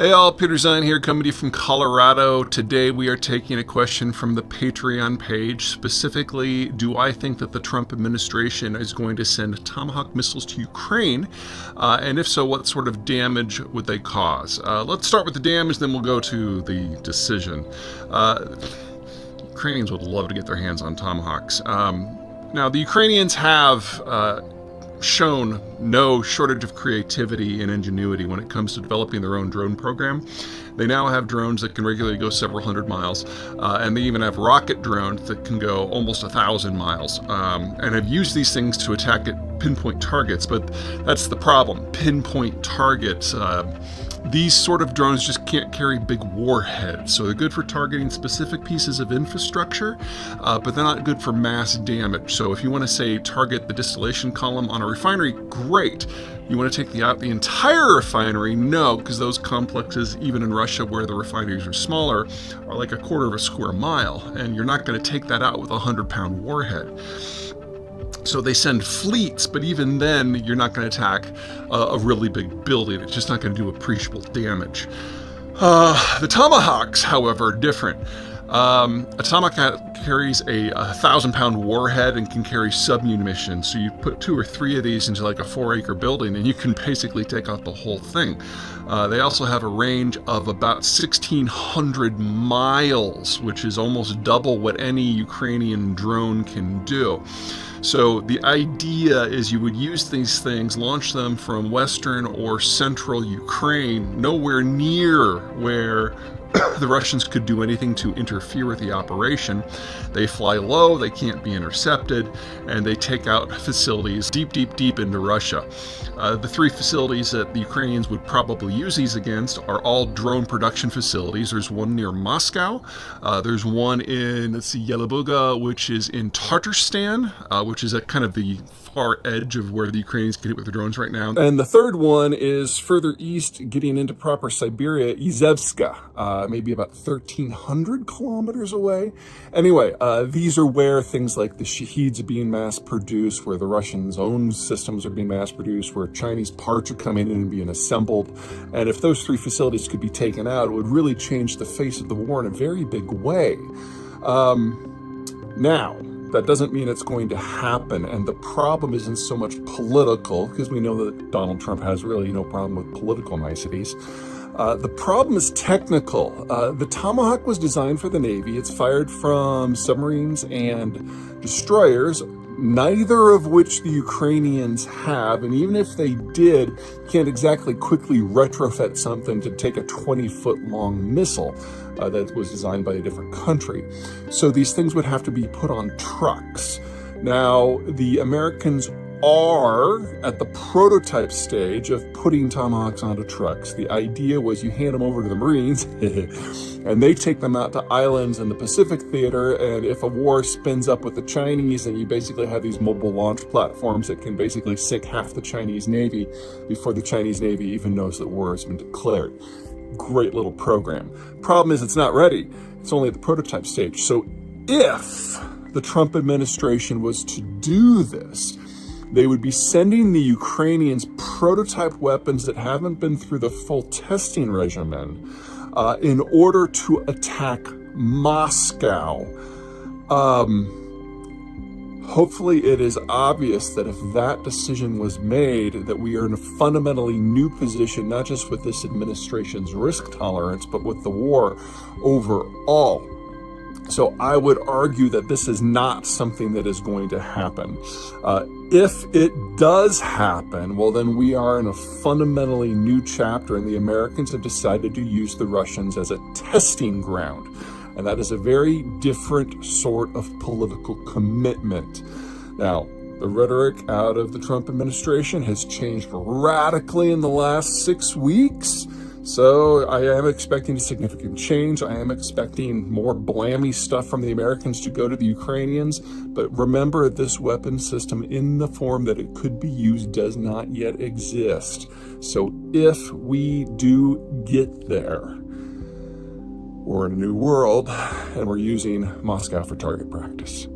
Hey all, Peter Zeihan here, coming to you from Colorado. Today we are taking a question from the Patreon page. Specifically, do I think that the Trump administration is going to send Tomahawk missiles to Ukraine? And if so, what sort of damage would they cause? Let's start with the damage, then we'll go to the decision. Ukrainians would love to get their hands on Tomahawks. Now, the Ukrainians have shown no shortage of creativity and ingenuity when it comes to developing their own drone program. They now have drones that can regularly go several hundred miles, and they even have rocket drones that can go almost 1,000 miles, and have used these things to attack at pinpoint targets. But that's the problem, pinpoint targets. These sort of drones just can't carry big warheads, so they're good for targeting specific pieces of infrastructure, but they're not good for mass damage. So if you want to, say, target the distillation column on a refinery, great. You want to take out the entire refinery? No, because those complexes, even in Russia where the refineries are smaller, are like a quarter of a square mile, and you're not going to take that out with a 100-pound warhead. So they send fleets, but even then, you're not going to attack a really big building. It's just not going to do appreciable damage. The Tomahawks, however, are different. A Tomahawk carries a 1,000-pound warhead and can carry submunitions. So you put 2 or 3 of these into like a 4-acre building, and you can basically take out the whole thing. They also have a range of about 1,600 miles, which is almost double what any Ukrainian drone can do. So the idea is you would use these things, launch them from western or central Ukraine, nowhere near where the Russians could do anything to interfere with the operation. They fly low, they can't be intercepted, and they take out facilities deep into Russia. The 3 facilities that the Ukrainians would probably use these against are all drone production facilities. There's one near Moscow. There's one in, Yelabuga, which is in Tatarstan, which is at kind of the far edge of where the Ukrainians can hit with their drones right now. And the third one is further east, getting into proper Siberia, Izevska, maybe about 1,300 kilometers away. Anyway, these are where things like the Shaheeds are being mass-produced, where the Russians' own systems are being mass-produced, where Chinese parts are coming in and being assembled. And if those 3 facilities could be taken out, it would really change the face of the war in a very big way. Now, that doesn't mean it's going to happen, and the problem isn't so much political, because we know that Donald Trump has really no problem with political niceties. The problem is technical. The Tomahawk was designed for the Navy. It's fired from submarines and destroyers, neither of which the Ukrainians have, and even if they did, can't exactly quickly retrofit something to take a 20-foot-long missile that was designed by a different country. So these things would have to be put on trucks. Now, the Americans are at the prototype stage of putting Tomahawks onto trucks. The idea was you hand them over to the Marines, and they take them out to islands in the Pacific theater, and if a war spins up with the Chinese, then you basically have these mobile launch platforms that can basically sink half the Chinese Navy before the Chinese Navy even knows that war has been declared. Great little program. Problem is, it's not ready. It's only at the prototype stage. So if the Trump administration was to do this, they would be sending the Ukrainians prototype weapons that haven't been through the full testing regimen in order to attack Moscow. Hopefully it is obvious that if that decision was made, that we are in a fundamentally new position, not just with this administration's risk tolerance, but with the war overall. So I would argue that this is not something that is going to happen. If it does happen, well, then we are in a fundamentally new chapter, and the Americans have decided to use the Russians as a testing ground. And that is a very different sort of political commitment. Now, the rhetoric out of the Trump administration has changed radically in the last 6 weeks. So I am expecting a significant change. I am expecting more blammy stuff from the Americans to go to the Ukrainians. But remember, this weapon system in the form that it could be used does not yet exist. So if we do get there, we're in a new world, and we're using Moscow for target practice.